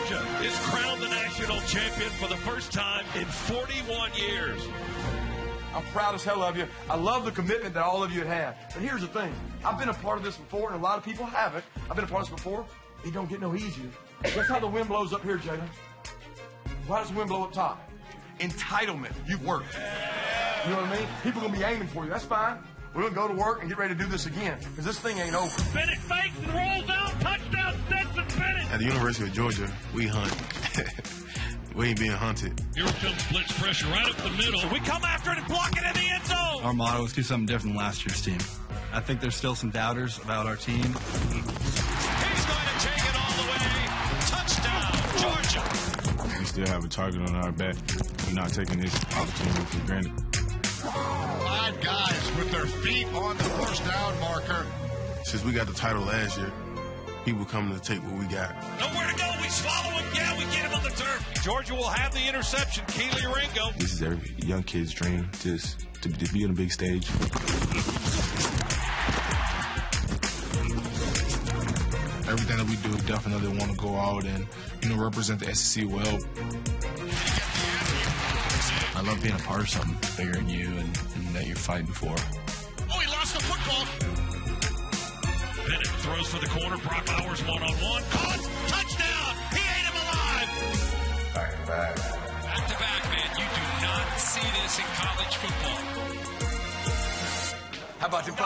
Georgia is crowned the national champion for the first time in 41 years. I'm proud as hell of you. I love the commitment that all of you have. But here's the thing. I've been a part of this before, and a lot of people haven't. I've been a part of this before. It don't get no easier. That's how the wind blows up here, Jalen. Why does the wind blow up top? Entitlement. You've worked. You know what I mean? People are going to be aiming for you. That's fine. We're going to go to work and get ready to do this again, because this thing ain't over. Bennett fakes and rolls out. Touchdown, Stetson Bennett. At the University of Georgia, we hunt. We ain't being hunted. Here comes blitz pressure right up the middle. We come after it and block it in the end zone. Our motto is do something different than last year's team. I think there's still some doubters about our team. He's going to take it all the way. Touchdown, Georgia. We still have a target on our back. We're not taking this opportunity for granted. 5 guys with their feet on the first down marker. Since we got the title last year, people coming to take what we got. Nowhere to go. We swallow him. Yeah, we get him on the turf. Georgia will have the interception. Keely Ringo. This is every young kid's dream, just to be on a big stage. Everything that we do, definitely want to go out and, represent the SEC well. I love being a part of something bigger than you and that you're fighting for. Oh, he lost the football. Bennett throws for the corner. Brock Bowers one-on-one. Caught. Touchdown. He ate him alive. Back. Back to back, man. You do not see this in college football. How about you? Oh!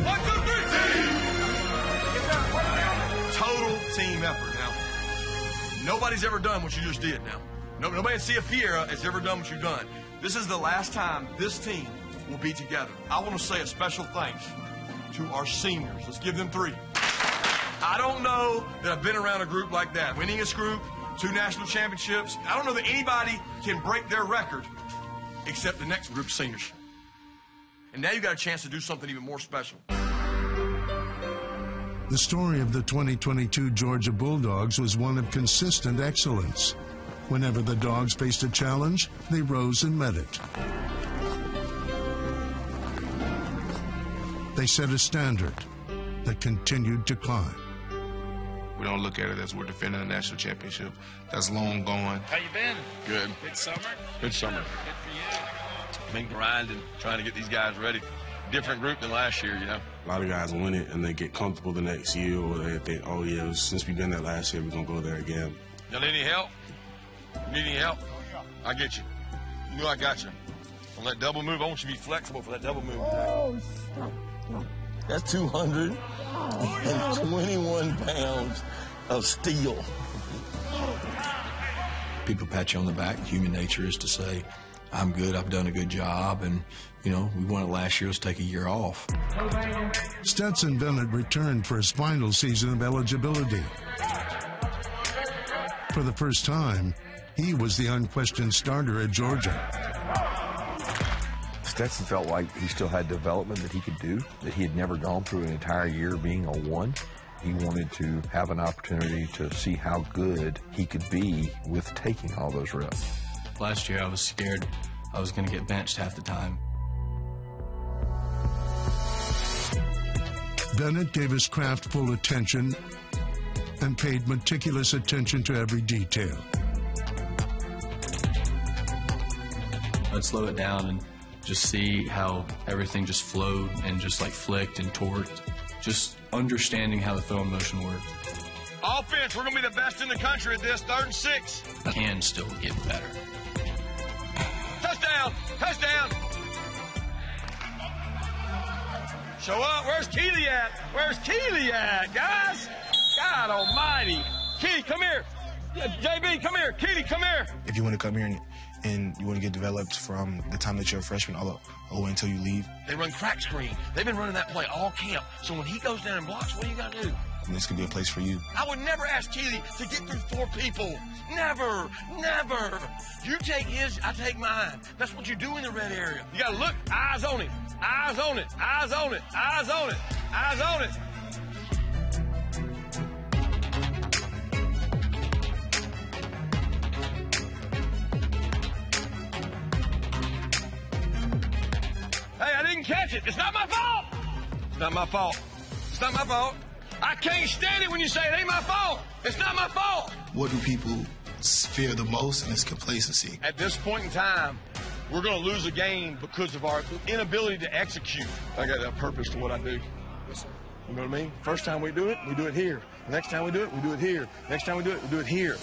One, two, three. Total team effort. Now, nobody's ever done what you just did now. Nobody in CFP has ever done what you've done. This is the last time this team will be together. I want to say a special thanks to our seniors. Let's give them 3. I don't know that I've been around a group like that. Winningest group, 2 national championships. I don't know that anybody can break their record except the next group of seniors. And now you got a chance to do something even more special. The story of the 2022 Georgia Bulldogs was one of consistent excellence. Whenever the Dogs faced a challenge, they rose and met it. They set a standard that continued to climb. We don't look at it as we're defending a national championship. That's long gone. How you been? Good. Good summer? Good summer. Good for you. Been grinding, trying to get these guys ready. Different group than last year, A lot of guys win it and they get comfortable the next year, or they think, oh yeah, since we've been there last year, we're gonna go there again. Y'all need any help? Need any help? I get you. You know I got you. On that double move, I want you to be flexible for that double move. Oh, stop. That's 221 pounds of steel. People pat you on the back. Human nature is to say, I'm good, I've done a good job, and, we won it last year, let's take a year off. Stetson Bennett returned for his final season of eligibility. For the first time, he was the unquestioned starter at Georgia. Stetson felt like he still had development that he could do, that he had never gone through an entire year being a 1. He wanted to have an opportunity to see how good he could be with taking all those reps. Last year, I was scared I was going to get benched half the time. Bennett gave his craft full attention and paid meticulous attention to every detail. I'd slow it down and just see how everything just flowed and just flicked and torqued. Just understanding how the throwing motion worked. Offense, we're going to be the best in the country at this, 3rd and 6. I can still get better. Touchdown! Touchdown! Show up. Where's Keely at? Where's Keely at, guys? God almighty. Keely, come here. JB, come here. Keely, come here. If you want to come here and you want to get developed from the time that you're a freshman all the way until you leave. They run crack screen. They've been running that play all camp. So when he goes down and blocks, what do you got to do? And this could be a place for you. I would never ask Keely to get through 4 people. Never, never. You take his, I take mine. That's what you do in the red area. You got to look, eyes on it, eyes on it, eyes on it, eyes on it, eyes on it. Hey, I didn't catch it. It's not my fault. It's not my fault. It's not my fault. I can't stand it when you say it ain't my fault. It's not my fault. What do people fear the most? And it's complacency. At this point in time, we're going to lose a game because of our inability to execute. I got a purpose to what I do. You know what I mean? First time we do it here. The next time we do it here. Next time we do it here.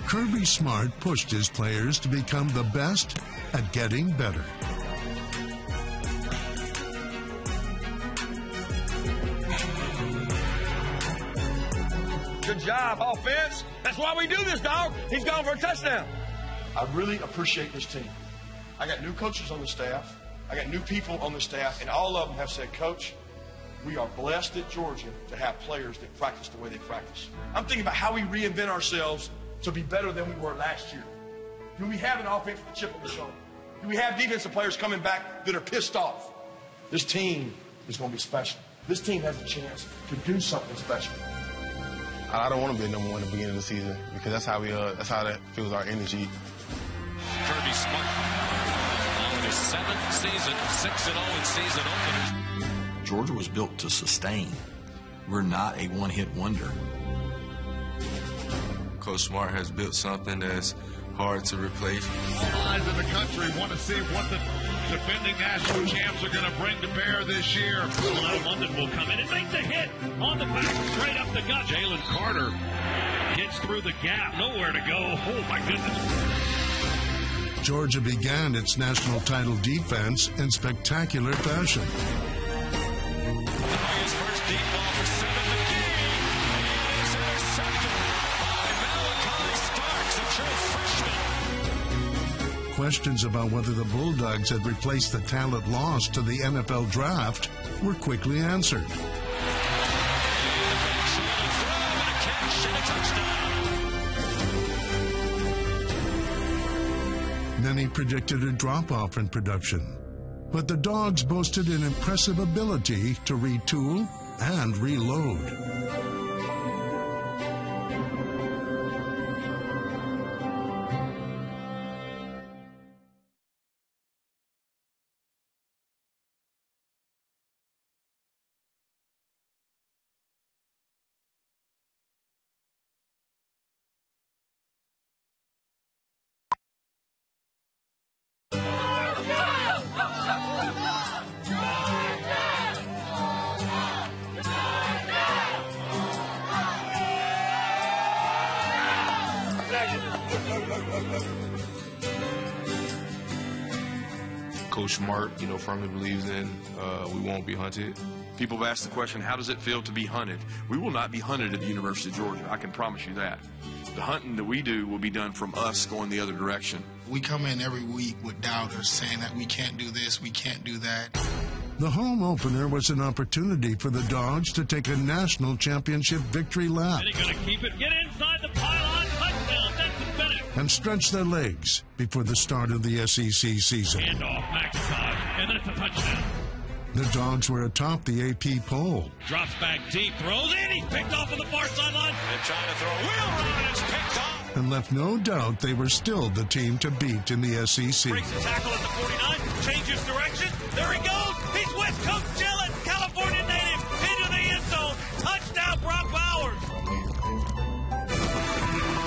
Kirby Smart pushed his players to become the best at getting better. Good job, offense. That's why we do this, dog. He's gone for a touchdown. I really appreciate this team. I got new coaches on the staff. I got new people on the staff, and all of them have said, Coach, we are blessed at Georgia to have players that practice the way they practice. I'm thinking about how we reinvent ourselves to be better than we were last year. Do we have an offense with a chip on the shoulder? Do we have defensive players coming back that are pissed off? This team is going to be special. This team has a chance to do something special. I don't want to be a number one at the beginning of the season because that's how that fuels our energy. Kirby Smart on his 7th season, 6-0 in season openers. Georgia was built to sustain. We're not a one-hit wonder. Coach Smart has built something that's hard to replace. All eyes in the country want to see what the defending national champs are going to bring to bear this year. London will come in and make the hit on the back, straight up the gut. Jalen Carter gets through the gap, nowhere to go. Oh, my goodness. Georgia began its national title defense in spectacular fashion. His first deep ball for 7 in the game. It is intercepted by Malachi Starks, a true freshman. Questions about whether the Bulldogs had replaced the talent lost to the NFL draft were quickly answered. Many predicted a drop-off in production, but the Dogs boasted an impressive ability to retool and reload. Coach Smart, firmly believes in we won't be hunted. People have asked the question, how does it feel to be hunted? We will not be hunted at the University of Georgia. I can promise you that. The hunting that we do will be done from us going the other direction. We come in every week with doubters saying that we can't do this, we can't do that. The home opener was an opportunity for the Dogs to take a national championship victory lap. And he's going to keep it, get inside the pylon, touchdown, that's the finish. And stretch their legs before the start of the SEC season. Handoff, McIntosh, and that's a touchdown. The Dogs were atop the AP poll. Drops back deep, throws, and he's picked off on the far sideline. They're trying to throw a wheel run, and it's picked off. And left no doubt they were still the team to beat in the SEC. Breaks the tackle at the 49, changes direction. There he goes. He's West Coast chilling. California native into the end zone. Touchdown, Brock Bowers.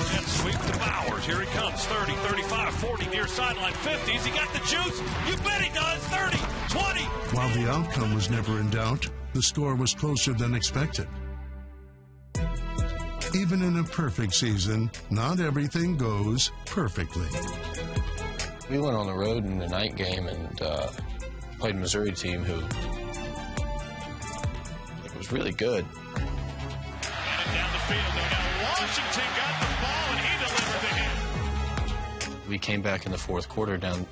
Jet sweep to Bowers. Here he comes. 30, 35, 40 near sideline. 50s. He got the juice. You bet he does. 30, 20. While the outcome was never in doubt, the score was closer than expected. Even in a perfect season, not everything goes perfectly. We went on the road in the night game and played a Missouri team who was really good. And down the field, though. Now Washington got the ball, and he delivered the hit. We came back in the fourth quarter down,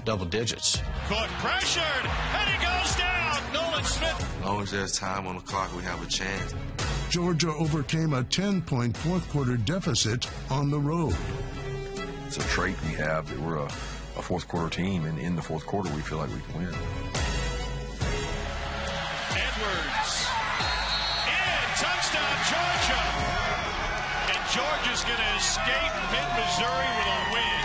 double digits. Caught, pressured, and he goes down. Nolan Smith. As long as there's time on the clock, we have a chance. Georgia overcame a 10-point fourth-quarter deficit on the road. It's a trait we have that we're a fourth-quarter team, and in the fourth quarter, we feel like we can win. Edwards. And touchdown, Georgia. And Georgia's going to escape mid-Missouri with a win.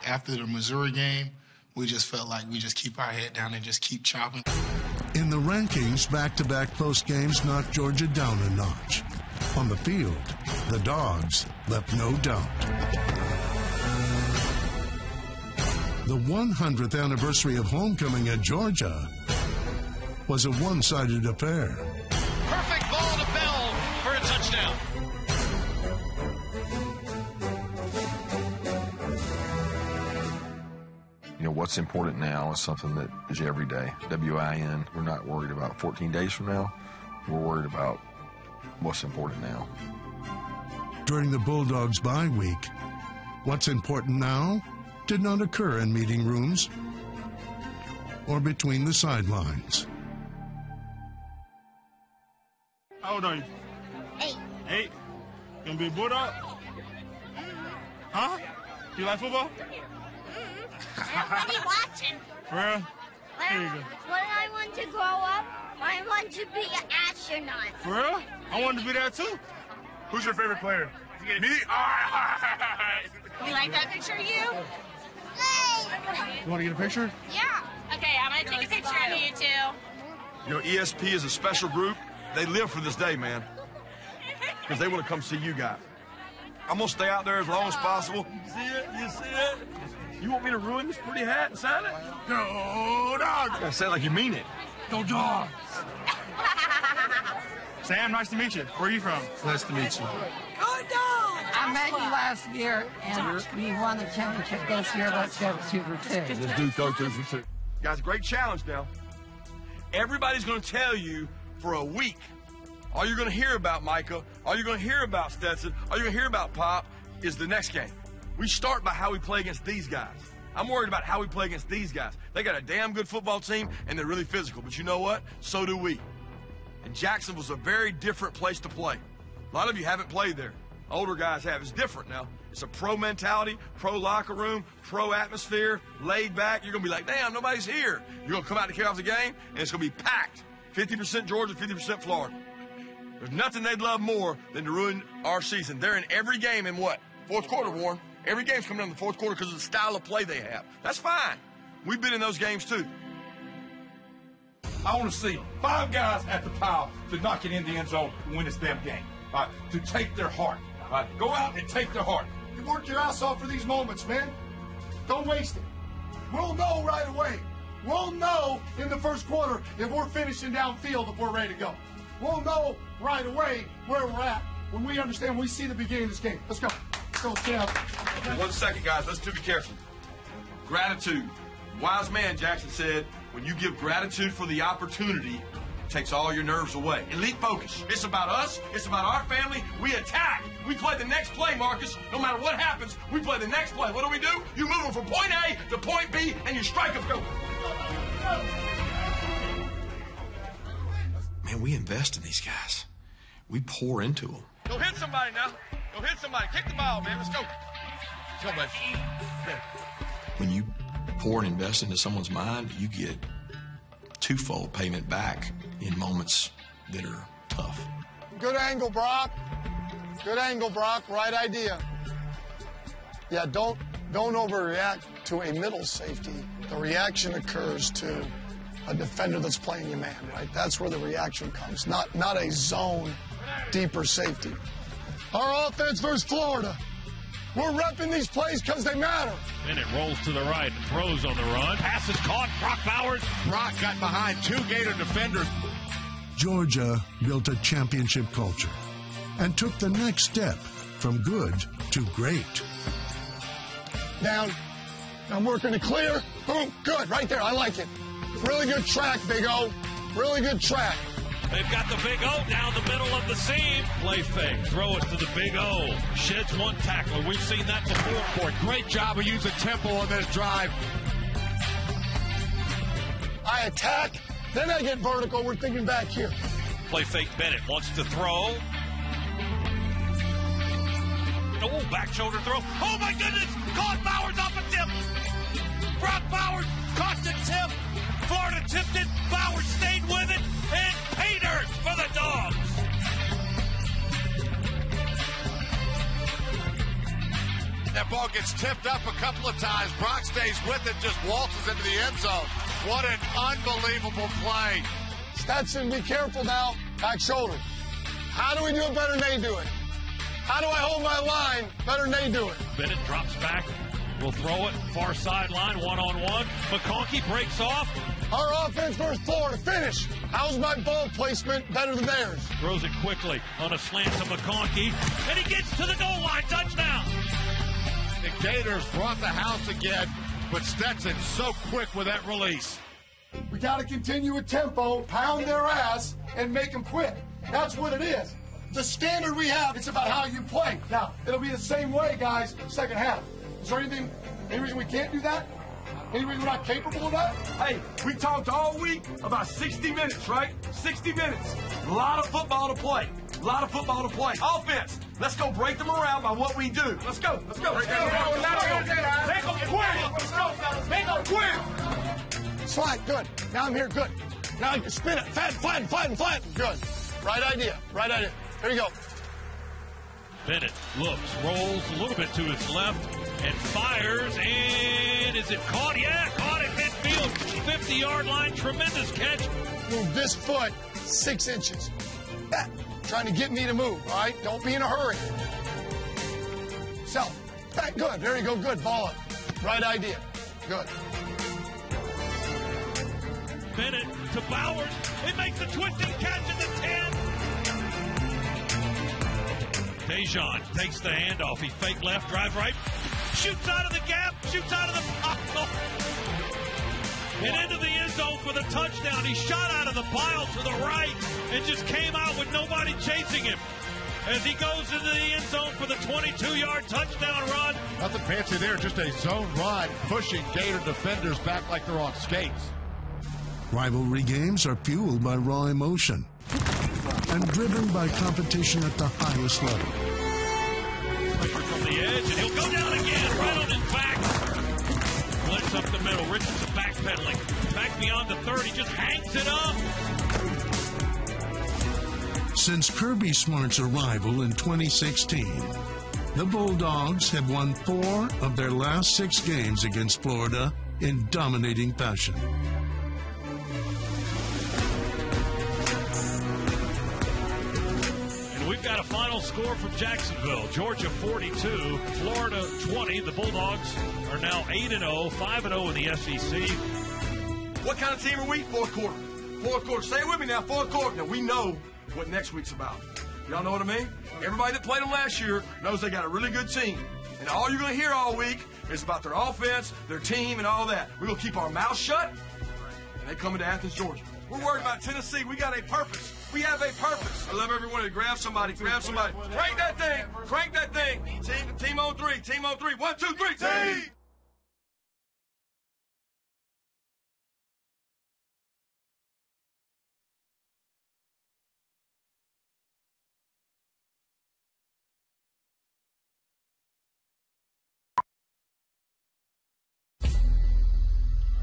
After the Missouri game, we just felt like we just keep our head down and just keep chopping. In the rankings, back-to-back close games knocked Georgia down a notch. On the field, the Dogs left no doubt. The 100th anniversary of homecoming at Georgia was a one-sided affair. Perfect ball to Bell for a touchdown. You know, what's important now is something that is every day. WIN, we're not worried about 14 days from now. We're worried about what's important now. During the Bulldogs' bye week, what's important now did not occur in meeting rooms or between the sidelines. How old are you? 8. 8? Gonna be a Bulldog? Huh? You like football? What are you watching? For real? Here you go. When I want to grow up, I want to be an astronaut. For real? I wanted to be that too. Who's your favorite player? Me? You like that picture of you? You want to get a picture? Yeah. Okay, I'm going to take a picture of you two. You know, ESP is a special group. They live for this day, man. Because they want to come see you guys. I'm going to stay out there as long as possible. You see it? You see it? You want me to ruin this pretty hat and sign it? Go Dogs! You gotta say it like you mean it. Go Dogs! Sam, nice to meet you. Where are you from? Nice to meet you. I met you last year, and we won the championship this year. Let's go 2 for 2. Let's do 2 for 2. Guys, great challenge now. Everybody's going to tell you for a week. All you're going to hear about Micah, all you're going to hear about Stetson, all you're going to hear about Pop is the next game. We start by how we play against these guys. I'm worried about how we play against these guys. They got a damn good football team, and they're really physical. But you know what? So do we. And Jacksonville's a very different place to play. A lot of you haven't played there. Older guys have. It's different now. It's a pro mentality, pro locker room, pro atmosphere, laid back. You're going to be like, damn, nobody's here. You're going to come out to kick off the game, and it's going to be packed. 50% Georgia, 50% Florida. There's nothing they'd love more than to ruin our season. They're in every game in what? Fourth quarter, Warren. Every game's coming down in the fourth quarter because of the style of play they have. That's fine. We've been in those games too. I want to see 5 guys at the pile to knock it in the end zone and win this damn game. All right, to take their heart. All right, go out and take their heart. You work your ass off for these moments, man. Don't waste it. We'll know right away. We'll know in the first quarter if we're finishing downfield, if we're ready to go. We'll know right away where we're at when we understand, when we see the beginning of this game. Let's go. Let's go, Tim. 1 second, guys. Let's be careful. Gratitude. Wise man, Jackson said, when you give gratitude for the opportunity, it takes all your nerves away. Elite focus. It's about us. It's about our family. We attack. We play the next play, Marcus. No matter what happens, we play the next play. What do? You move them from point A to point B, and you strike them. Go. Man, we invest in these guys. We pour into them. Go hit somebody now. Go hit somebody. Kick the ball, man. Let's go. Let's go, baby. Yeah. When you pour and invest into someone's mind, you get twofold payment back in moments that are tough. Good angle, Brock. Good angle, Brock. Right idea. Yeah, don't overreact to a middle safety. The reaction occurs to a defender that's playing your man, right? That's where the reaction comes, not a zone deeper safety. Our offense versus Florida. We're repping these plays because they matter. And it rolls to the right, throws on the run. Pass is caught. Brock Bowers. Brock got behind 2 Gator defenders. Georgia built a championship culture and took the next step from good to great. Down. I'm working to clear. Boom. Good. Right there. I like it. Really good track, Big O. Really good track. They've got the Big O down the middle of the seam. Play fake. Throw it to the Big O. Sheds 1 tackler. We've seen that before. Great job of using tempo on this drive. I attack, then I get vertical. We're thinking back here. Play fake. Bennett wants to throw. Oh, back shoulder throw. Oh, my goodness. Caught Bowers off a tip. Brock Bowers caught the tip. Florida tipped it. Bowers stayed with it. And Peters for the Dogs. That ball gets tipped up a couple of times. Brock stays with it, just waltzes into the end zone. What an unbelievable play. Stetson, be careful now. Back shoulder. How do we do it better than they do it? How do I hold my line better than they do it? Bennett drops back. Will throw it. Far sideline, one-on-one. McConkey breaks off. Our offense versus Florida. Finish. How's my ball placement better than theirs? Throws it quickly on a slant to McConkey. And he gets to the goal line. Touchdown. The Gators brought the house again, but Stetson's so quick with that release. We got to continue with tempo, pound their ass, and make them quit. That's what it is. The standard we have, it's about how you play. Now, it'll be the same way, guys, second half. Is there any reason we can't do that? Any reason we're not capable of that? Hey, we talked all week about 60 minutes, right? 60 minutes. A lot of football to play. A lot of football to play. Offense, let's go break them around by what we do. Let's go. Let's go. Let's go. Make them quit. Let's go, fellas. Make them quit. Slide, good. Now I'm here, good. Now you can spin it. Flatten. Good. Right idea. Here you go. Bennett looks, rolls a little bit to his left, and fires, and is it caught? Yeah, caught at midfield, 50-yard line, tremendous catch. Move this foot 6 inches. Trying to get me to move, all right? Don't be in a hurry. Self. Good, there you go, good, ball up. Right idea, good. Bennett to Bowers, it makes a twisting catch at the 10. Dejan takes the handoff. He fake left, drive right, shoots out of the gap, shoots out of the pile, and into the end zone for the touchdown. He shot out of the pile to the right and just came out with nobody chasing him as he goes into the end zone for the 22-yard touchdown run. Nothing fancy there, just a zone run, pushing Gator defenders back like they're on skates. Rivalry games are fueled by raw emotion and driven by competition at the highest level. Pressure from the edge, and he'll go down again, right on his back. Blitz up the middle, Richardson backpedaling. Back beyond the 30, just hangs it up. Since Kirby Smart's arrival in 2016, the Bulldogs have won 4 of their last 6 games against Florida in dominating fashion. We've got a final score from Jacksonville. Georgia 42, Florida 20. The Bulldogs are now 8-0, 5-0 in the SEC. What kind of team are we? Fourth quarter. Fourth quarter. Stay with me now. Fourth quarter. Now, we know what next week's about. Y'all know what I mean? Everybody that played them last year knows they got a really good team. And all you're going to hear all week is about their offense, their team, and all that. We're going to keep our mouth shut, and they coming to Athens, Georgia. We're worried about Tennessee. We got a purpose. We have a purpose. I love everyone to grab somebody. Crank that thing. Crank that thing. Team on 3. Team on 3. 1, 2, 3. Team.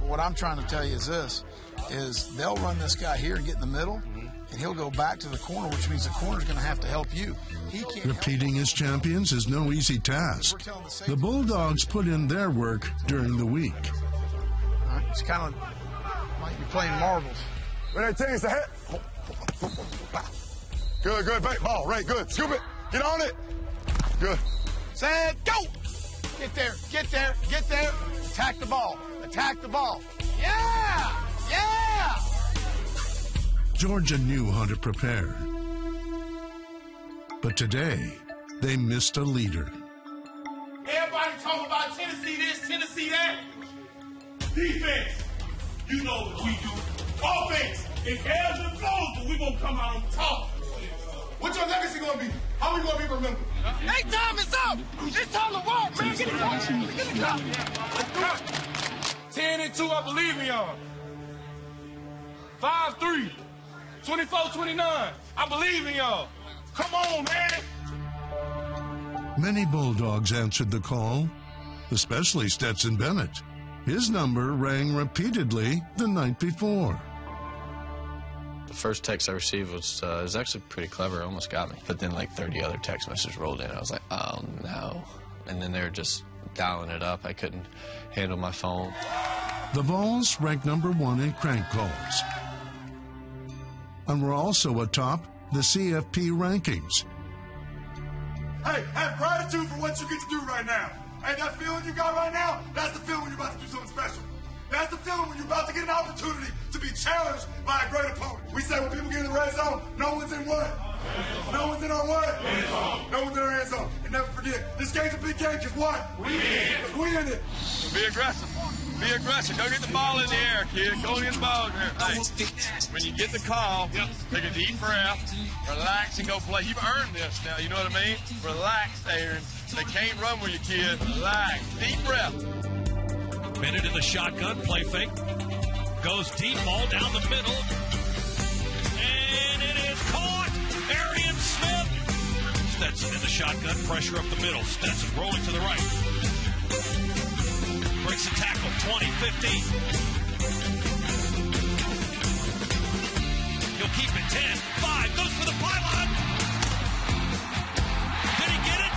What I'm trying to tell you is this, is they'll run this guy here and get in the middle, and he'll go back to the corner, which means the corner's going to have to help you. He can't. Repeating as champions is no easy task. The Bulldogs put in their work during the week. It's kind of like you're playing marbles. When they take the head. Good, back ball, right, good. Scoop it, get on it. Good. Set, go. Get there. Attack the ball. Yeah. Georgia knew how to prepare. But today, they missed a leader. Everybody talking about Tennessee this, Tennessee that. Defense, you know what we do. Offense, it ebbs and flows, but we gonna come out on top. What's your legacy gonna be? How we gonna be remembered? Hey, time is up. It's time to walk, man. Get it up. 10-2, I believe in y'all. 5-3, 24-29, I believe in y'all. Come on, man. Many Bulldogs answered the call, especially Stetson Bennett. His number rang repeatedly the night before. The first text I received was actually pretty clever. It almost got me. But then like 30 other text messages rolled in. I was like, oh, no. And then they were just dialing it up. I couldn't handle my phone. The Vols ranked number 1 in crank calls. and were also atop the CFP rankings. Hey, have gratitude for what you get to do right now. Hey, that feeling you got right now, that's the feeling when you're about to do something special. That's the feeling when you're about to get an opportunity to be challenged by a great opponent. We say when people get in the red zone, no one's in what? No one's in our what? No one's in our end zone. And never forget, this game's a big game because what? We in it. Be aggressive. Be aggressive. Go get the ball in the air, kid. Go get the ball in there. Hey, when you get the call, take a deep breath, relax, and go play. You've earned this now. You know what I mean? Relax, Aaron. They can't run with you, kid. Relax. Deep breath. Bennett in the shotgun, play fake. Goes deep, ball down the middle. And it is caught. Arian Smith. Stetson in the shotgun, pressure up the middle. Stetson rolling to the right. Breaks the tackle, 20, 15. He'll keep it, 10, 5, goes for the pylon. Did he get it?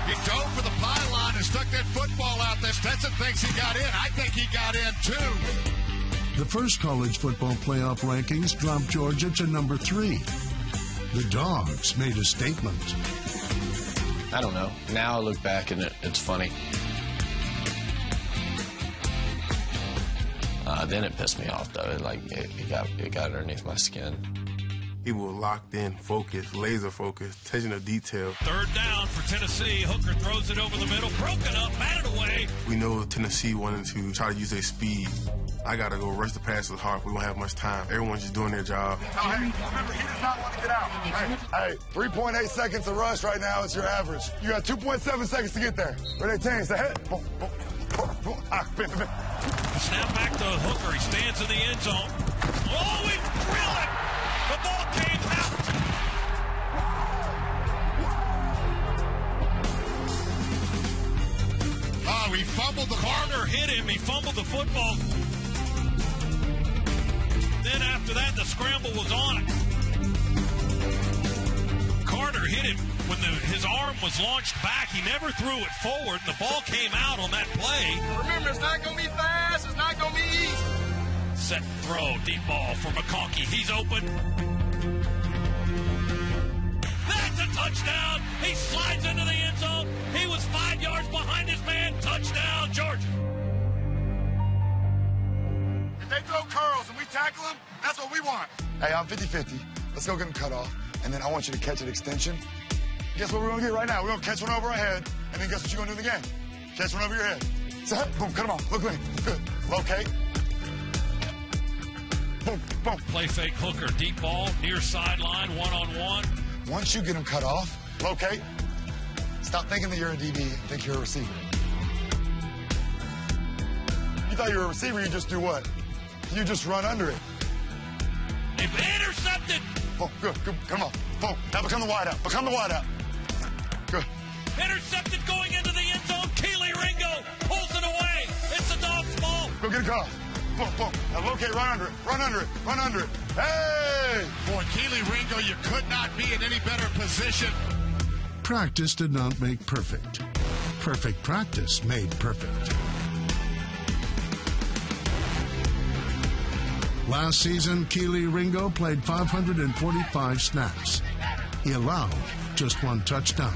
He dove for the pylon and stuck that football out there. Stetson thinks he got in. I think he got in, too. The first college football playoff rankings dropped Georgia to number 3. The Dogs made a statement. I don't know. Now I look back and it's funny. Then it pissed me off, though. It got underneath my skin. He was locked in, focused, laser focused, attention to detail. Third down for Tennessee. Hooker throws it over the middle, broken up, batted away. We know Tennessee wanted to try to use their speed. I got to go rush the passes hard. We won't have much time. Everyone's just doing their job. Hey, remember, he does not want to get out. Hey, 3.8 seconds to rush right now is your average. You got 2.7 seconds to get there. Ready, 10, it's ahead. Snap back to Hooker. He stands in the end zone. Oh, we drill it! The ball came out. Oh, he fumbled the Carter hit him. He fumbled the football. Then after that, the scramble was on. Carter hit him when his arm was launched back. He never threw it forward, and the ball came out on that play. Remember, it's not going to be fast. It's not going to be easy. Set throw, deep ball for McConkey. He's open. That's a touchdown. He slides into the end zone. He was 5 yards behind his man. Touchdown, Georgia. If they throw curls and we tackle them, that's what we want. Hey, I'm 50-50. Let's go get them cut off, and then I want you to catch an extension. Guess what we're going to get right now? We're going to catch one over our head, and then guess what you're going to do in the game? Catch one over your head. Set, boom, cut them off. Look clean. Good. Locate. Boom, boom. Play fake Hooker, deep ball, near sideline, one-on-one. Once you get them cut off, locate. Stop thinking that you're a DB and think you're a receiver. You thought you were a receiver, you just do what? You just run under it. They've intercepted. Oh, good. Come on. Boom. Now become the wide out. Become the wide out. Good. Intercepted going into the end zone. Keely Ringo pulls it away. It's the Dogs' ball. Go get a cut. Boom, boom. Now locate, run under it. Run under it. Run under it. Hey! Boy, Keely Ringo, you could not be in any better position. Practice did not make perfect. Perfect practice made perfect. Last season, Keely Ringo played 545 snaps. He allowed just 1 touchdown.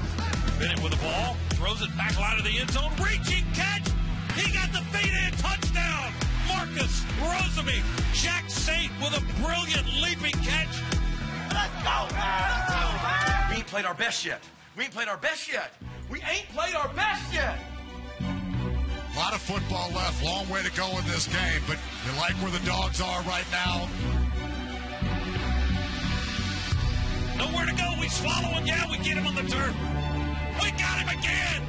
Bennett with the ball, throws it back out of the end zone, reaching catch. He got the feet in, touchdown. Marcus Rosemy, Jack Saint with a brilliant leaping catch. Let's go, we ain't played our best yet. We ain't played our best yet. We ain't played our best yet. A lot of football left. Long way to go in this game, but you like where the Dogs are right now. Nowhere to go. We swallow him. Yeah, we get him on the turf. We got him again.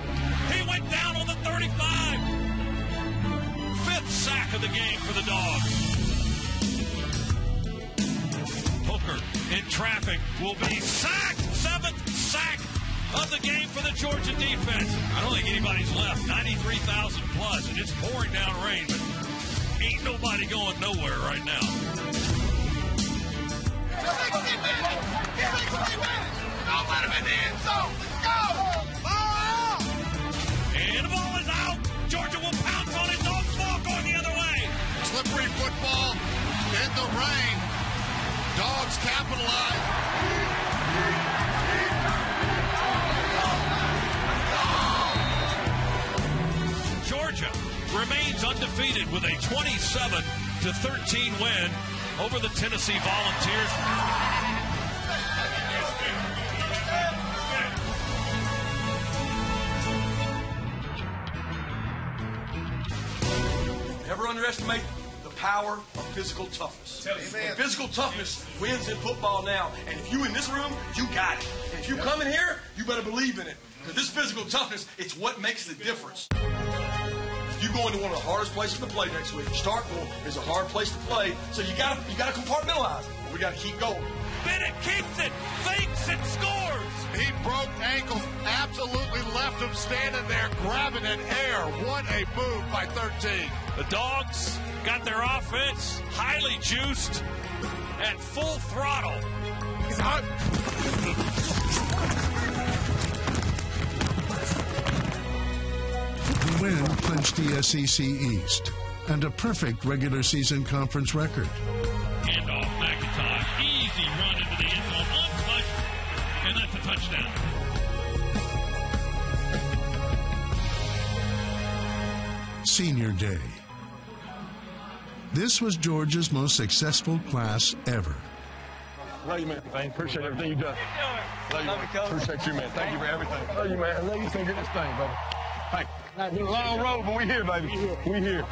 He went down on the 35. 5th sack of the game for the Dogs. Hooker in traffic will be sacked. 7th sack of the game for the Georgia defense. I don't think anybody's left. 93,000 plus, and it's pouring down rain, but ain't nobody going nowhere right now. Don't let him in the end zone. Let's go. And the ball is out. Georgia will pounce on it. Dogs ball going the other way. Slippery football in the rain. Bulldogs capitalize. Georgia remains undefeated with a 27-13 win over the Tennessee Volunteers. Never underestimate the power of physical toughness. And physical toughness wins in football now. And if you in this room, you got it. And if you come in here, you better believe in it. Because this physical toughness, it's what makes the difference. You go into one of the hardest places to play next week. Starkville is a hard place to play, so you gotta compartmentalize. We gotta keep going. Bennett keeps it, fakes and scores. He broke ankles, absolutely left him standing there grabbing an air. What a move by 13. The Dogs got their offense highly juiced at full throttle. The win clinched the SEC East and a perfect regular season conference record. Handoff, McIntosh, easy run into the end zone, untouched, and that's a touchdown. Senior Day. This was Georgia's most successful class ever. Love you, man. Thank you. Appreciate everything you've done. Love you, man. Appreciate you, man. Thank you for everything. Love you, man. I know you're going to get this thing, baby. Hey, it's been a long road, but we here, baby. We here.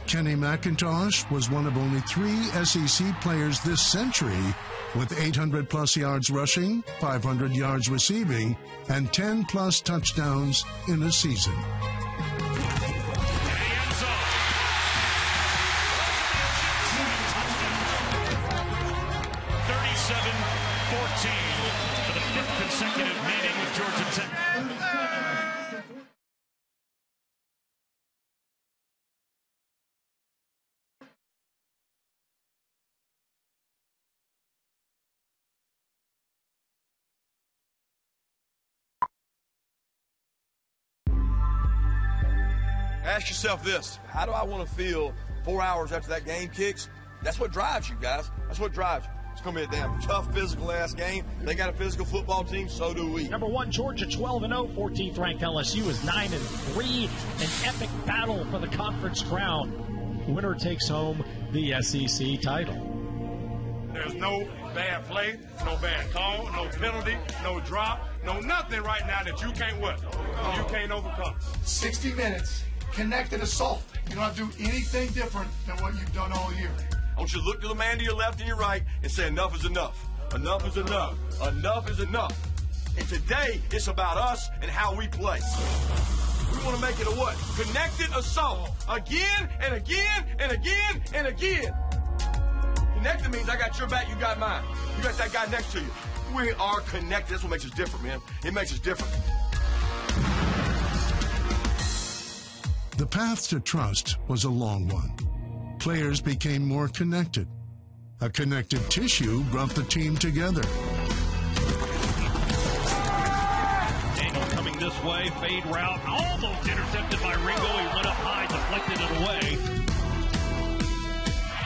Kenny McIntosh was one of only 3 SEC players this century with 800-plus yards rushing, 500 yards receiving, and 10-plus touchdowns in a season. 37-14 for the 5th consecutive meeting with Georgia Tech. Ask yourself this: how do I want to feel 4 hours after that game kicks? That's what drives you, guys. That's what drives you. It's going to be a damn tough, physical-ass game. They got a physical football team, so do we. Number 1, Georgia 12-0, 14th ranked LSU is 9-3. An epic battle for the conference crown. Winner takes home the SEC title. There's no bad play, no bad call, no penalty, no drop, no nothing right now that you can't what? You can't overcome. 60 minutes, connected assault. You don't have to do anything different than what you've done all year. I want you to look to the man to your left and your right and say, enough is enough. Enough is enough. Enough is enough. And today, it's about us and how we play. We want to make it a what? Connected assault. Again and again and again and again. Connected means I got your back, you got mine. You got that guy next to you. We are connected. That's what makes us different, man. It makes us different. The path to trust was a long one. Players became more connected. A connective tissue brought the team together. Daniel coming this way, fade route, almost intercepted by Ringo. He went up high, deflected it away.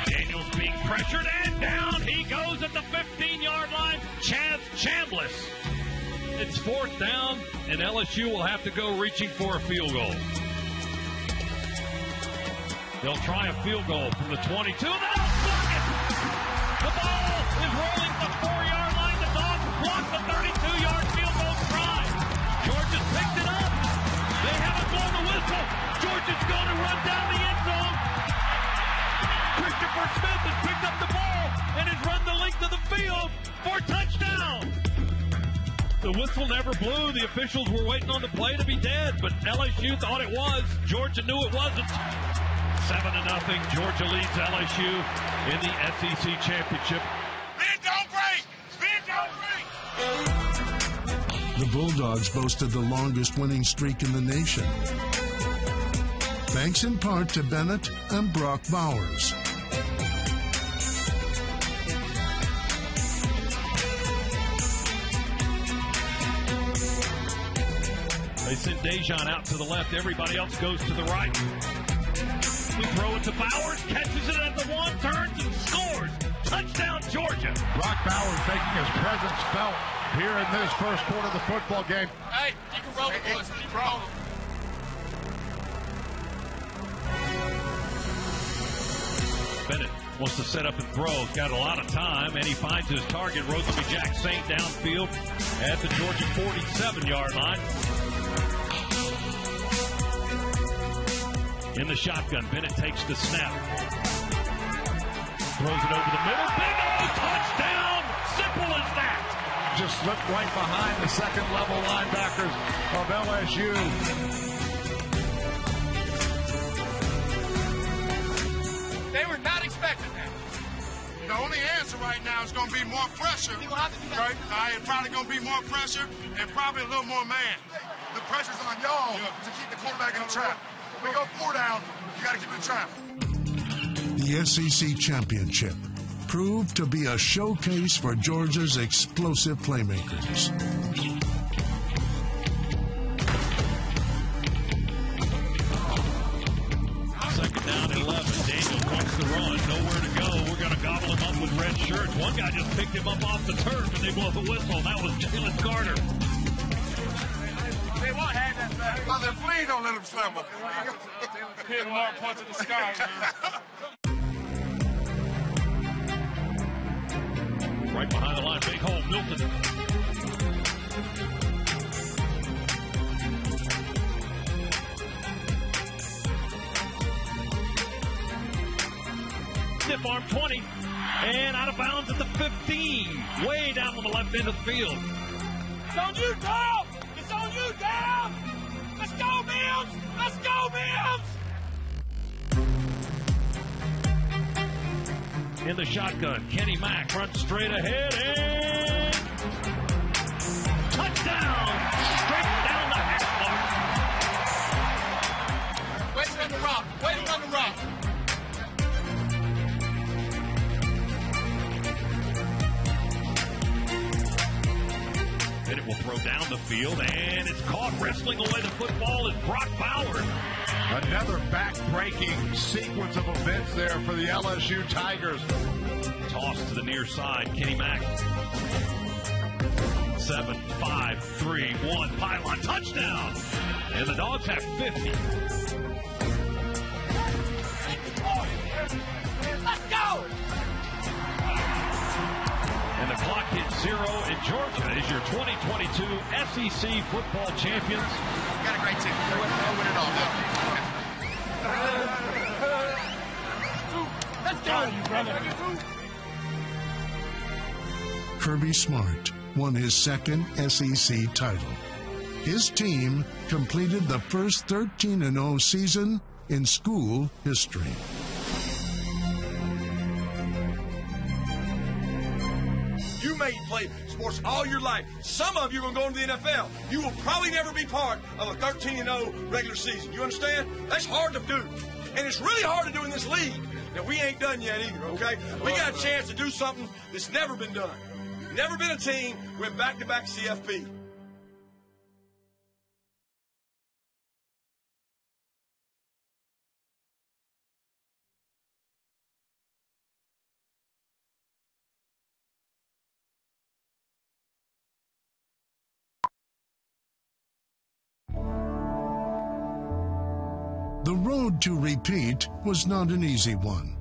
Daniel's being pressured and down. He goes at the 15-yard line. Chaz Chambliss. It's 4th down, and LSU will have to go reaching for a field goal. They'll try a field goal from the 22, and they'll block it! The ball is rolling the 4-yard line. The Dogs block the 32-yard field goal try. Georgia's picked it up. They haven't blown the whistle. Georgia's going to run down the end zone. Christopher Smith has picked up the ball and has run the length of the field for a touchdown. The whistle never blew. The officials were waiting on the play to be dead, but LSU thought it was. Georgia knew it wasn't. 7-0. Georgia leads LSU in the SEC championship. Spin don't break! Spin don't break! The Bulldogs boasted the longest winning streak in the nation, thanks in part to Bennett and Brock Bowers. They send Dejan out to the left. Everybody else goes to the right. We throw it to Bowers, catches it at the 1, turns and scores. Touchdown, Georgia. Georgia. Brock Bowers making his presence felt here in this first quarter of the football game. Hey, you can roll it, boys. Keep rolling. Bennett wants to set up and throw. He's got a lot of time, and he finds his target, Roseby Jack Saint, downfield at the Georgia 47-yard line. In the shotgun, Bennett takes the snap. Throws it over the middle. Big O, touchdown! Simple as that. Just slipped right behind the second-level linebackers of LSU. They were not expecting that. The only answer right now is going to be more pressure. Right? It's probably going to be more pressure and probably a little more man. The pressure's on y'all to keep the quarterback in the trap. We go 4 down, you got to keep it in the trap. The SEC Championship proved to be a showcase for Georgia's explosive playmakers. Second down and 11. Daniels wants to run. Nowhere to go. We're going to gobble him up with red shirts. One guy just picked him up off the turf, and they blow the whistle. That was Jalen Carter. They won't have that back. Well, they're fleeing, don't let them stumble. Hit hard punch in the sky, man. Right behind the line, big hole, Milton. Stiff arm 20, and out of bounds at the 15. Way down on the left end of the field. It's on you, Dawgs! It's on you, Dawgs! Let's go, Mills! Let's go, Mills! In the shotgun, Kenny Mack runs straight ahead and touchdown! Straight down the half mark. Way to run the rock! Way to run the rock! Bennett will throw down the field, and it's caught wrestling away the football is Brock Bowers. Another back-breaking sequence of events there for the LSU Tigers. Toss to the near side, Kenny Mack. 7, 5, 3, 1, pylon, touchdown! And the Dogs have 50. Let's go! And the clock hits 0, and Georgia is your 2022 SEC football champions. Got a great team. They'll win it all. Let's go, you brother. Kirby Smart won his second SEC title. His team completed the first 13-0 season in school history. You may play sports all your life. Some of you are going to go into the NFL. You will probably never be part of a 13-0 regular season. You understand? That's hard to do. And it's really hard to do in this league. Now, we ain't done yet either, okay? We got a chance to do something that's never been done. Never been a team with back-to-back CFP. The road to repeat was not an easy one.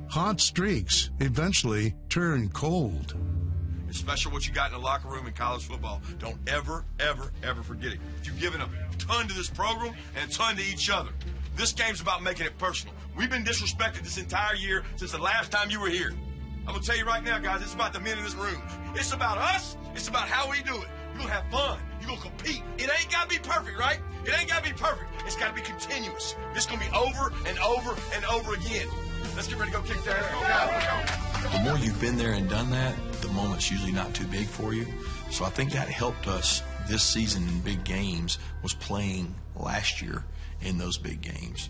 Hot streaks eventually turned cold. It's special what you got in the locker room in college football. Don't ever, ever, ever forget it. You've given a ton to this program and a ton to each other. This game's about making it personal. We've been disrespected this entire year since the last time you were here. I'm going to tell you right now, guys, it's about the men in this room. It's about us. It's about how we do it. You're going to have fun. You're going to compete. It ain't got to be perfect, right? It ain't got to be perfect. It's got to be continuous. It's going to be over and over and over again. Let's get ready to go kick their ass. The more you've been there and done that, the moment's usually not too big for you. So I think that helped us this season in big games, was playing last year in those big games.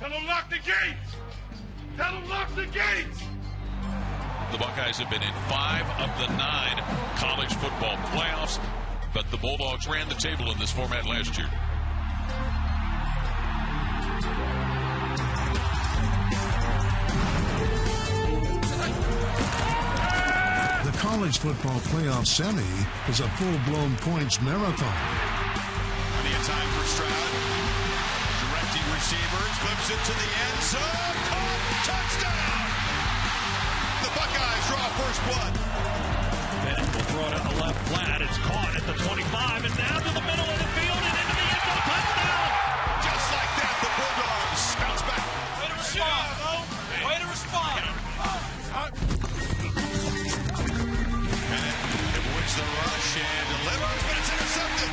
Tell them lock the gates! Tell them lock the gates! The Buckeyes have been in 5 of the 9 college football playoffs, but the Bulldogs ran the table in this format last year. college football playoff semi is a full-blown points marathon. Plenty of time for Stroud. Directing receivers, flips it to the end zone. Caught, touchdown! The Buckeyes draw first blood. Bennett will throw it at the left flat. It's caught at the 25 and down to the middle of the field and into the end zone. Touchdown! Just like that, the Bulldogs bounce back. Way to respond, though. Way to respond. Bennett wins the rush and delivers, but it's intercepted.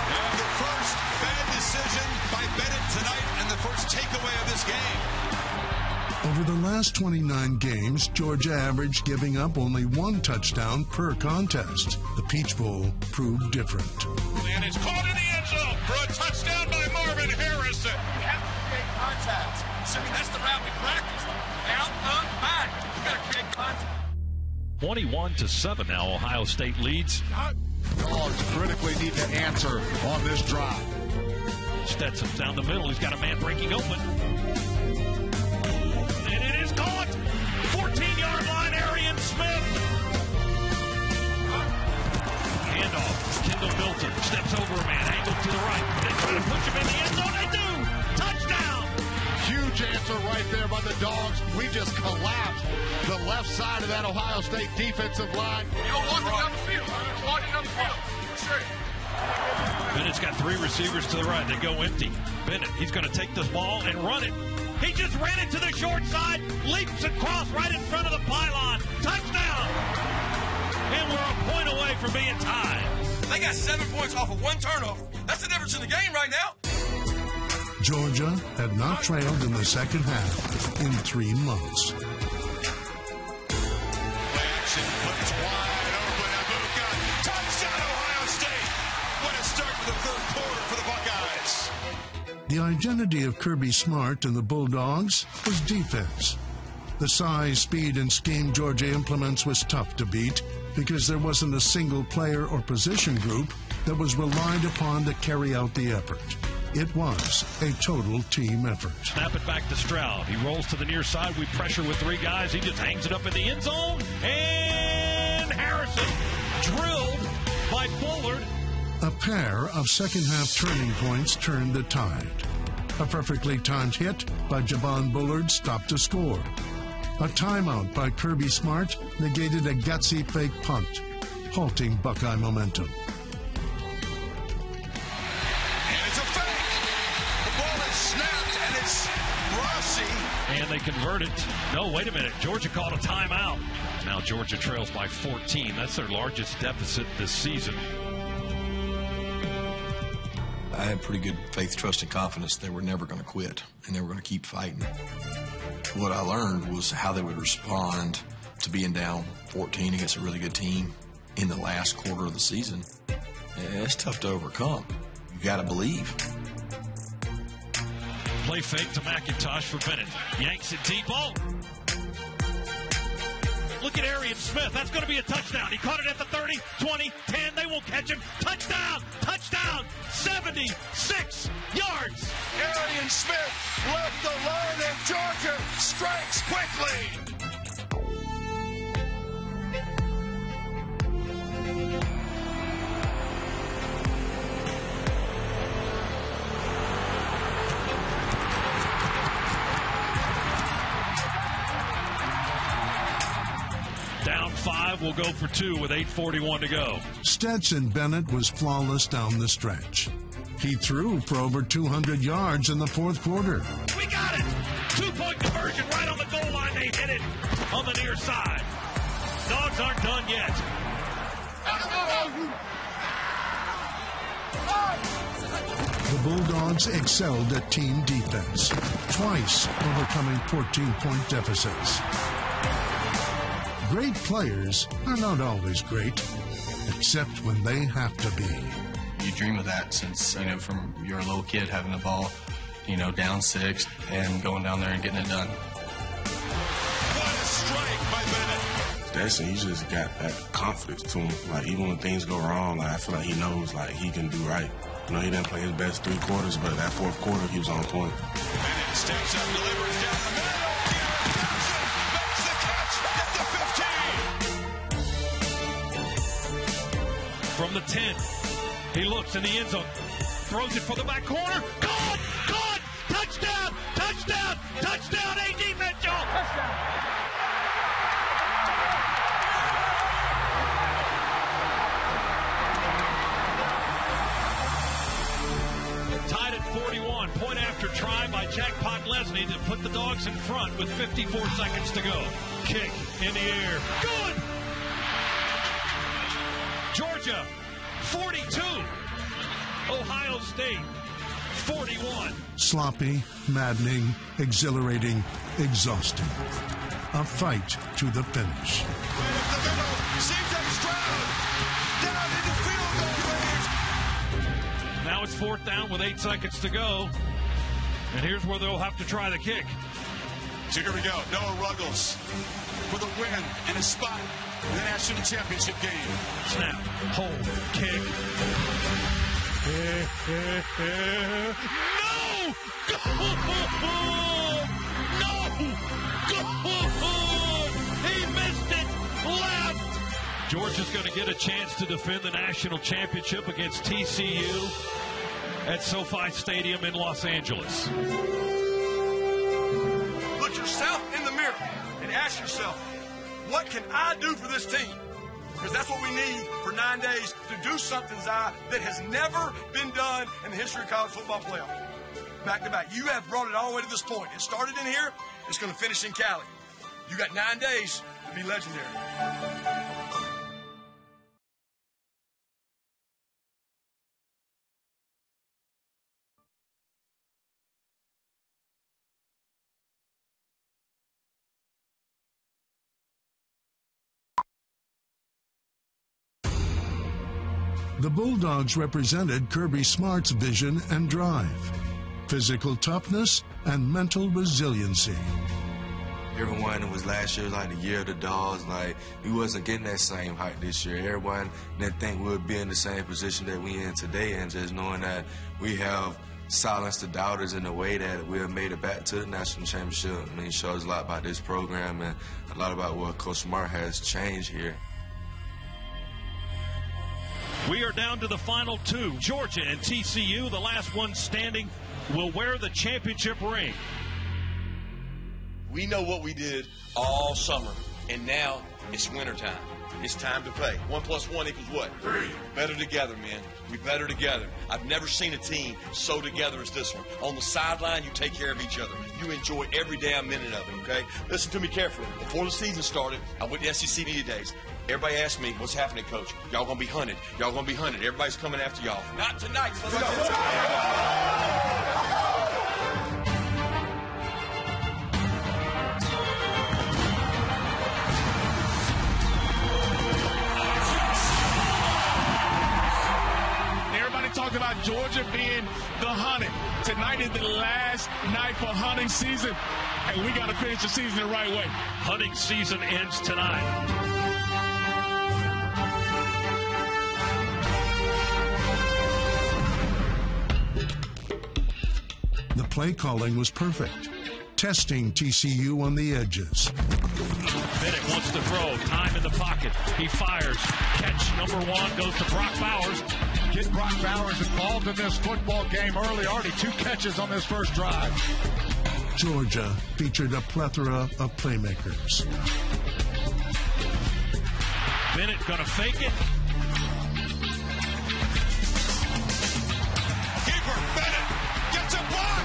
And the first bad decision by Bennett tonight and the first takeaway of this game. Over the last 29 games, Georgia averaged giving up only 1 touchdown per contest. The Peach Bowl proved different. And it's caught in the end zone for a touchdown by Marvin Harrison. You have to create contact. So, I mean, that's the route we practiced. Out, up, back. You got to create contact. 21-7 now, Ohio State leads. Dogs critically need to answer on this drive. Stetson's down the middle. He's got a man breaking open. And it is caught. 14-yard line, Arian Smith. Handoff. Kendall Milton steps over a man, angled to the right. They try to push him in the end zone. They do. Touchdown. Huge answer right there by the Dogs. We just collapsed the left side of that Ohio State defensive line. You're walking down the field. Walking down the field. Straight. Bennett's got 3 receivers to the right. They go empty. Bennett, he's going to take this ball and run it. He just ran it to the short side, leaps across right in front of the pylon. Touchdown! And we're a point away from being tied. They got 7 points off of 1 turnover. That's the difference in the game right now. Georgia had not trailed in the second half in 3 months. Action puts wide open. Abuka. Touchdown, Ohio State. What a start to the third quarter for the Buckeyes. The identity of Kirby Smart and the Bulldogs was defense. The size, speed, and scheme Georgia implements was tough to beat because there wasn't a single player or position group that was relied upon to carry out the effort. It was a total team effort. Snap it back to Stroud. He rolls to the near side. We pressure with 3 guys. He just hangs it up in the end zone. And Harrison drilled by Bullard. A pair of second-half turning points turned the tide. A perfectly timed hit by Javon Bullard stopped a score. A timeout by Kirby Smart negated a gutsy fake punt, halting Buckeye momentum. And they convert it. No, wait a minute. Georgia called a timeout. Now Georgia trails by 14. That's their largest deficit this season. I had pretty good faith, trust, and confidence they were never going to quit, and they were going to keep fighting. What I learned was how they would respond to being down 14 against a really good team in the last quarter of the season. It's tough to overcome. You got to believe. Play fake to McIntosh for Bennett. Yanks it deep. Oh! Look at Arian Smith. That's going to be a touchdown. He caught it at the 30, 20, 10. They won't catch him. Touchdown! Touchdown! 76 yards. Arian Smith left alone, and Georgia strikes quickly. Down 5, will go for 2 with 8:41 to go. Stetson Bennett was flawless down the stretch. He threw for over 200 yards in the fourth quarter. We got it! 2-point conversion right on the goal line. They hit it on the near side. Dogs aren't done yet. The Bulldogs excelled at team defense, twice overcoming 14-point deficits. Great players are not always great, except when they have to be. You dream of that since, from you're a little kid having the ball, down 6 and going down there and getting it done. What a strike by Bennett. Stetson, he just got that confidence to him. Like, even when things go wrong, I feel like he knows, he can do right. He didn't play his best 3 quarters, but that fourth quarter, he was on point. Bennett steps up, delivers down the middle. The interception makes from the 10. He looks in the end zone, throws it for the back corner. Caught! Caught! Touchdown! Touchdown! Touchdown! A.D. Mitchell! Touchdown! Tied at 41. Point after try by Jackpot Lesney to put the Dogs in front with 54 seconds to go. Kick in the air. Good! Georgia, 42. Ohio State, 41. Sloppy, maddening, exhilarating, exhausting. A fight to the finish. Now it's 4th down with 8 seconds to go. And here's where they'll have to try the kick. So here we go. Noah Ruggles for the win in a spot in the national championship game. Snap, hold, kick. No! No! He missed it! Left! Georgia's going to get a chance to defend the national championship against TCU at SoFi Stadium in Los Angeles. Look yourself in the mirror and ask yourself, what can I do for this team? Because that's what we need for 9 days to do something, Zai, that has never been done in the history of college football playoff. Back to back. You have brought it all the way to this point. It started in here. It's going to finish in Cali. You got 9 days to be legendary. The Bulldogs represented Kirby Smart's vision and drive, physical toughness, and mental resiliency. Everyone was last year like the year of the Dogs. Like, we wasn't getting that same hype this year. Everyone didn't think we would be in the same position that we in today, and just knowing that we have silenced the doubters in a way that we have made it back to the national championship. I mean, it shows a lot about this program and a lot about what Coach Smart has changed here. We are down to the final 2. Georgia and TCU, the last one standing, will wear the championship ring. We know what we did all summer, and now it's wintertime. It's time to play. 1 + 1 = what? 3. Better together, man. We better together. I've never seen a team so together as this one. On the sideline, you take care of each other. You enjoy every damn minute of it, okay? Listen to me carefully. Before the season started, I went to SEC Media Days. Everybody asked me, what's happening, Coach? Y'all gonna be hunted. Y'all gonna be hunted. Everybody's coming after y'all. Not tonight. Let's go. Talked about Georgia being the hunted. Tonight is the last night for hunting season, and we got to finish the season the right way. Hunting season ends tonight. The play calling was perfect, testing TCU on the edges. Bennett wants to throw. Time in the pocket. He fires. Catch number 1 goes to Brock Bowers. Get Brock Bowers involved in this football game early. Already 2 catches on this first drive. Georgia featured a plethora of playmakers. Bennett gonna fake it. Keeper Bennett gets a block.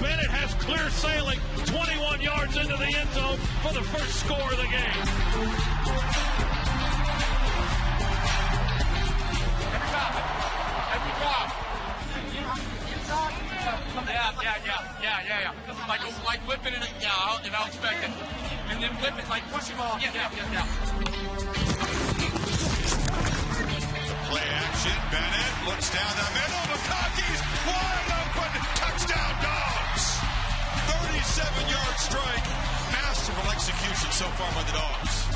Bennett has clear sailing. 21 yards into the end zone for the first score of the game. Yeah. Like whipping it, and I'll expect it. And then whip it, like push him off. Yeah. Play action. Bennett looks down the middle. McConkey's wide open. Touchdown, Dogs. 37-yard strike. Masterful execution so far by the Dogs.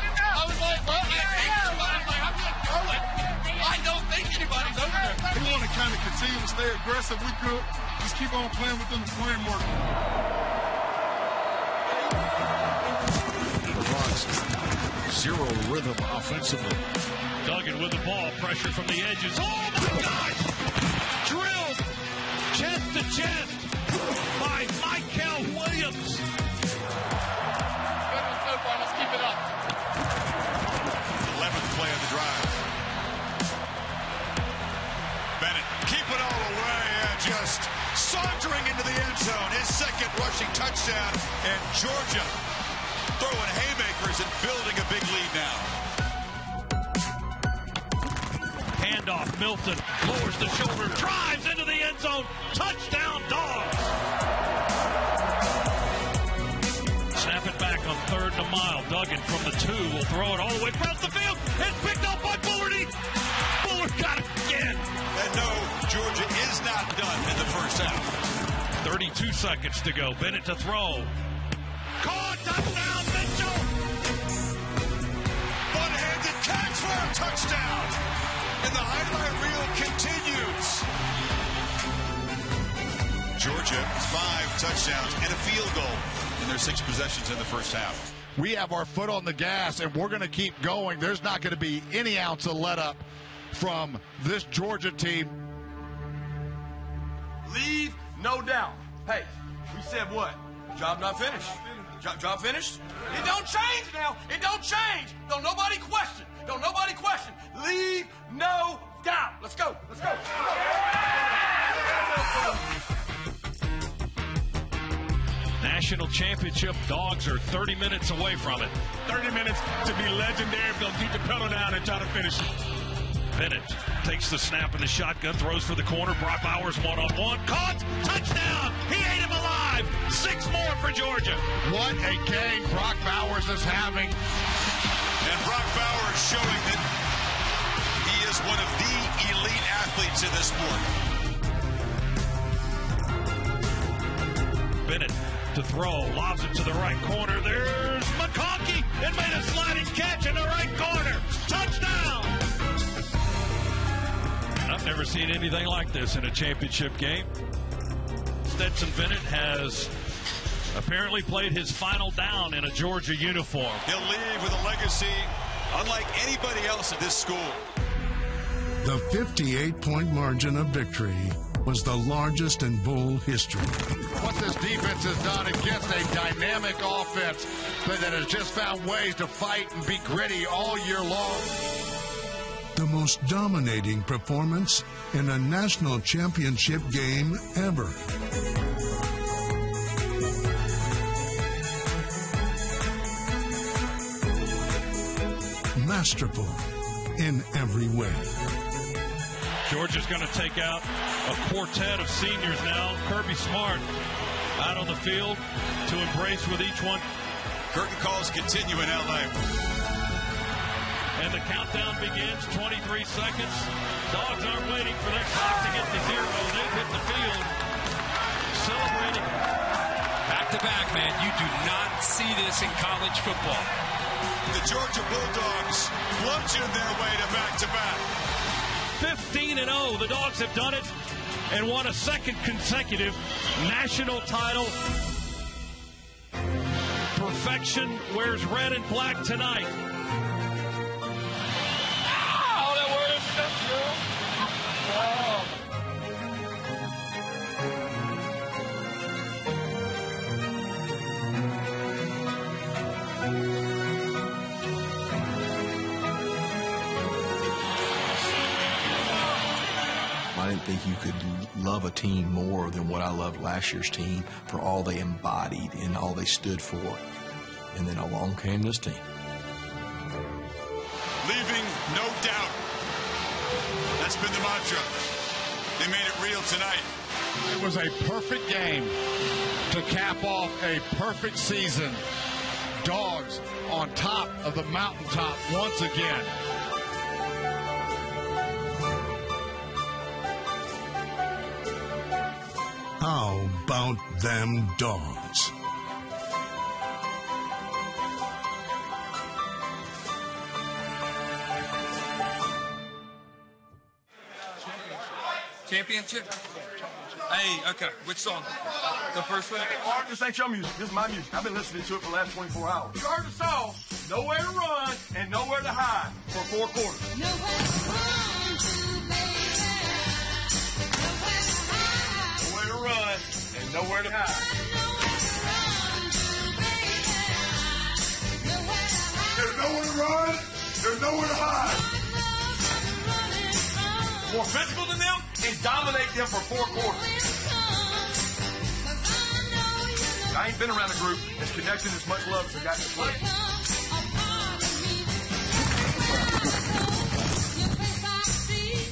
I was like, well, I don't think anybody's over there. We want to kind of continue to stay aggressive. We could just keep on playing within the framework. Zero rhythm offensively. Duggan with the ball, pressure from the edges. Oh my gosh! Drilled chest to chest by Michael Williams. Good one so far. Let's keep it up. 11th play of the drive. Bennett keep it all away and just sauntering into the end zone. His second rushing touchdown, and Georgia throwing haymakers and building a big lead now. Handoff, Milton lowers the shoulder, drives into the end zone. Touchdown, Dawgs. Snap it back on 3rd and a mile. Duggan from the 2 will throw it all the way across the field. It's picked up by Bullardy. Bullard got it again. And no, Georgia is not done in the first half. 32 seconds to go. Bennett to throw. Caught, touchdown, Mitchell. One-handed catch for a touchdown. And the highlight reel continues. Georgia, 5 touchdowns and a field goal in their 6 possessions in the first half. We have our foot on the gas, and we're going to keep going. There's not going to be any ounce of let up from this Georgia team. Leave, no doubt. Hey, we said what? Job not finished. Job finished? It don't change now. It don't change. Don't nobody question. Don't nobody question. Leave, no doubt. Let's go. Let's go. National championship. Dogs are 30 minutes away from it. 30 minutes to be legendary. We're going to keep the pedal down and try to finish it. Bennett takes the snap in the shotgun, throws for the corner. Brock Bowers one-on-one. Caught. Touchdown. He ate him alive. 6 more for Georgia. What a game Brock Bowers is having. And Brock Bowers showing that he is one of the elite athletes in this sport. Bennett to throw. Lobs it to the right corner. There's McConkey. It made a sliding catch in the right corner. Touchdown. I've never seen anything like this in a championship game. Stetson Bennett has apparently played his final down in a Georgia uniform. He'll leave with a legacy unlike anybody else at this school. The 58-point margin of victory was the largest in Bull history. What this defense has done against a dynamic offense that has just found ways to fight and be gritty all year long. The most dominating performance in a national championship game ever. Masterful in every way. Georgia's going to take out a quartet of seniors now. Kirby Smart out on the field to embrace with each one. Curtain calls continue in L.A. And the countdown begins, 23 seconds. Dogs aren't waiting for their clock to get to 0. They've hit the field. Celebrating. Back to back, man. You do not see this in college football. The Georgia Bulldogs plunging their way to back-to-back. 15-0. The Dogs have done it and won a second consecutive national title. Perfection wears red and black tonight. Oh, that word is so true. Oh. I didn't think you could love a team more than what I loved last year's team for all they embodied and all they stood for. And then along came this team. Leaving, no doubt. That's been the mantra. They made it real tonight. It was a perfect game to cap off a perfect season. Dogs on top of the mountaintop once again. How about them Dogs? Championship. Hey, okay, which song? The first one? Mark, this ain't your music. This is my music. I've been listening to it for the last 24 hours. You heard the song, Nowhere to Run and Nowhere to Hide for 4 quarters. Nowhere to run to, baby. Nowhere to run and nowhere to hide. There's nowhere to run, there's nowhere to hide. More physical than them and dominate them for 4 quarters. I ain't been around a group that's connected as much love as I got in this play.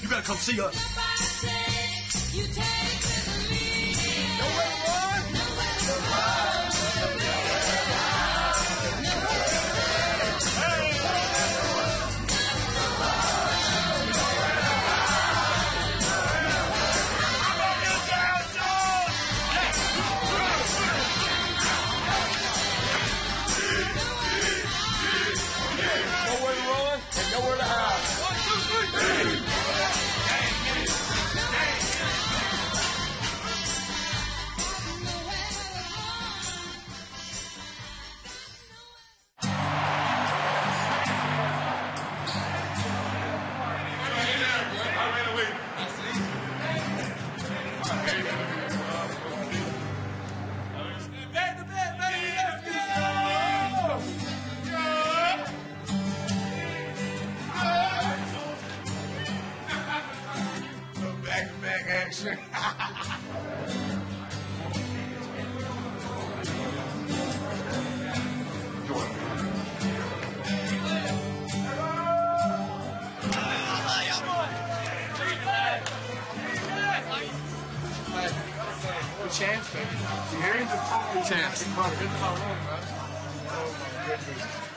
You better come see us. Nowhere to run. Nowhere to run and nowhere to hide. 1, 2, 3. Back-to-back action. Good chance, baby. You hear him? Good chance. Oh, my goodness.